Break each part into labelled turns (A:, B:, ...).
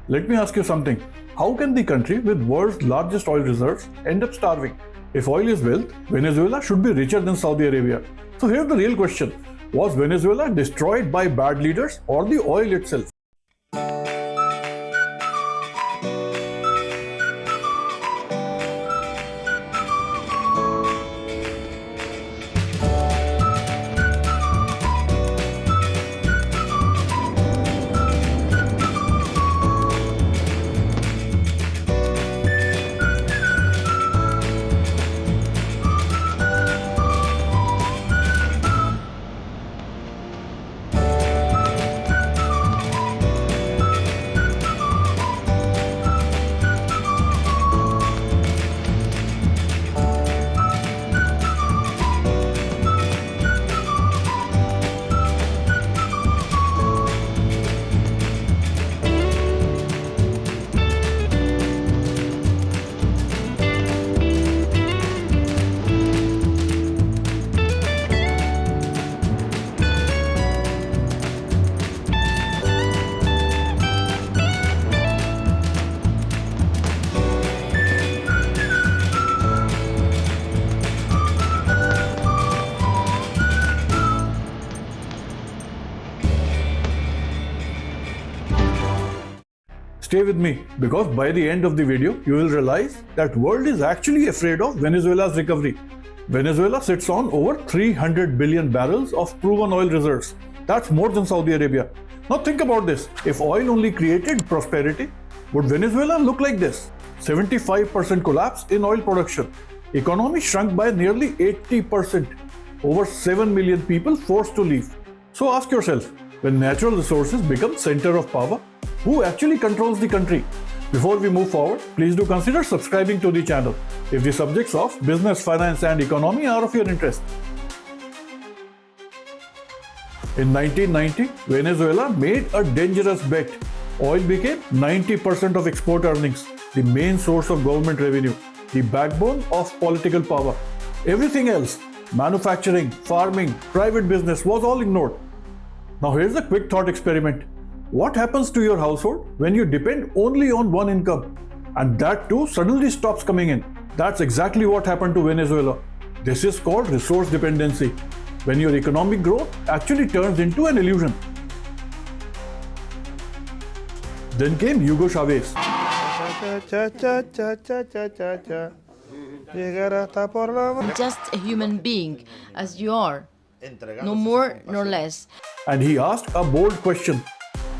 A: Let me ask you something. How can the country with world's largest oil reserves end up starving? If oil is wealth, Venezuela should be richer than Saudi Arabia. So here's the real question. Was Venezuela destroyed by bad leaders or the oil itself? Stay with me, because by the end of the video, you will realize that world is actually afraid of Venezuela's recovery. Venezuela sits on over 300 billion barrels of proven oil reserves. That's more than Saudi Arabia. Now think about this. If oil only created prosperity, would Venezuela look like this? 75% collapse in oil production. Economy shrunk by nearly 80%. Over 7 million people forced to leave. So ask yourself, when natural resources become center of power, who actually controls the country? Before we move forward, please do consider subscribing to the channel if the subjects of business, finance and economy are of your interest. In 1990, Venezuela made a dangerous bet. Oil became 90% of export earnings, the main source of government revenue, the backbone of political power. Everything else, manufacturing, farming, private business, was all ignored. Now here's a quick thought experiment. What happens to your household when you depend only on one income? And that too suddenly stops coming in. That's exactly what happened to Venezuela. This is called resource dependency, when your economic growth actually turns into an illusion. Then came Hugo Chávez.
B: Just a human being, as you are, no more nor less.
A: And he asked a bold question.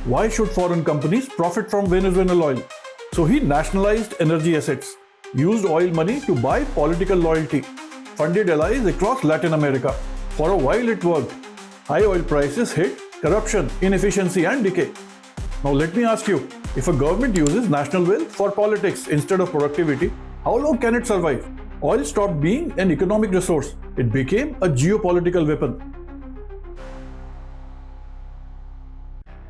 A: Why should foreign companies profit from Venezuelan oil? So he nationalized energy assets, used oil money to buy political loyalty, funded allies across Latin America. For a while it worked. High oil prices hit corruption, inefficiency and decay. Now let me ask you, if a government uses national wealth for politics instead of productivity, how long can it survive? Oil stopped being an economic resource. It became a geopolitical weapon.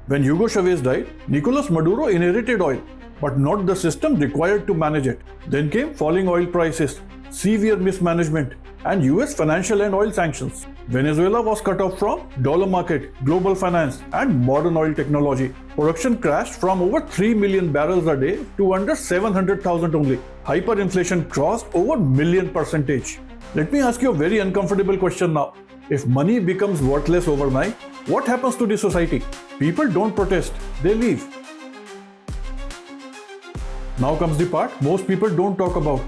A: When Hugo Chávez died, Nicolás Maduro inherited oil, but not the system required to manage it. Then came falling oil prices, severe mismanagement, and US financial and oil sanctions. Venezuela was cut off from dollar market, global finance, and modern oil technology. Production crashed from over 3 million barrels a day to under 700,000 only. Hyperinflation crossed over million percentage. Let me ask you a very uncomfortable question now. If money becomes worthless overnight, what happens to the society? People don't protest, they leave. Now comes the part most people don't talk about.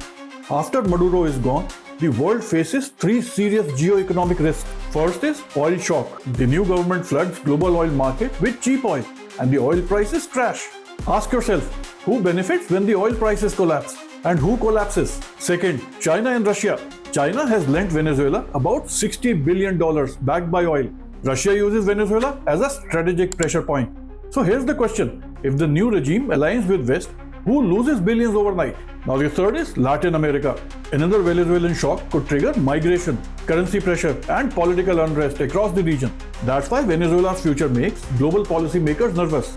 A: After Maduro is gone, the world faces three serious geo-economic risks. First is oil shock. The new government floods global oil market with cheap oil and the oil prices crash. Ask yourself, who benefits when the oil prices collapse? And who collapses? Second, China and Russia. China has lent Venezuela about $60 billion backed by oil. Russia uses Venezuela as a strategic pressure point. So here's the question. If the new regime aligns with West, who loses billions overnight? Now the third is Latin America. Another Venezuelan shock could trigger migration, currency pressure and political unrest across the region. That's why Venezuela's future makes global policymakers nervous.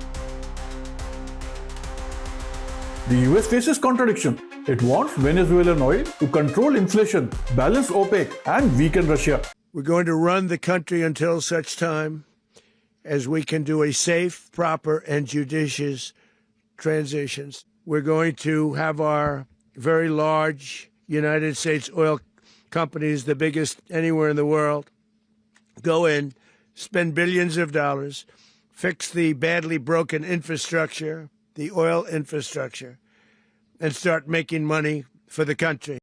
A: The US faces contradiction. It wants Venezuelan oil to control inflation, balance OPEC and weaken Russia.
C: We're going to run the country until such time as we can do a safe, proper, and judicious transitions. We're going to have our very large United States oil companies, the biggest anywhere in the world, go in, spend billions of dollars, fix the badly broken infrastructure, the oil infrastructure, and start making money for the country.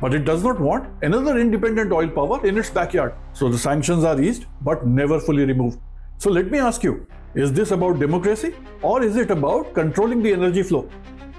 A: But it does not want another independent oil power in its backyard. So the sanctions are eased but never fully removed. So let me ask you, is this about democracy or is it about controlling the energy flow?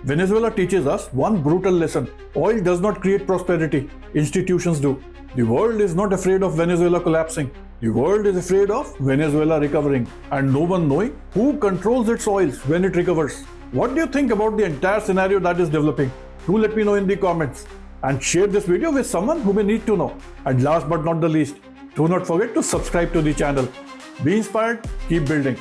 A: Venezuela teaches us one brutal lesson. Oil does not create prosperity, institutions do. The world is not afraid of Venezuela collapsing. The world is afraid of Venezuela recovering and no one knowing who controls its oils when it recovers. What do you think about the entire scenario that is developing? Do let me know in the comments and share this video with someone who may need to know. And last but not the least, do not forget to subscribe to the channel. Be inspired, keep building.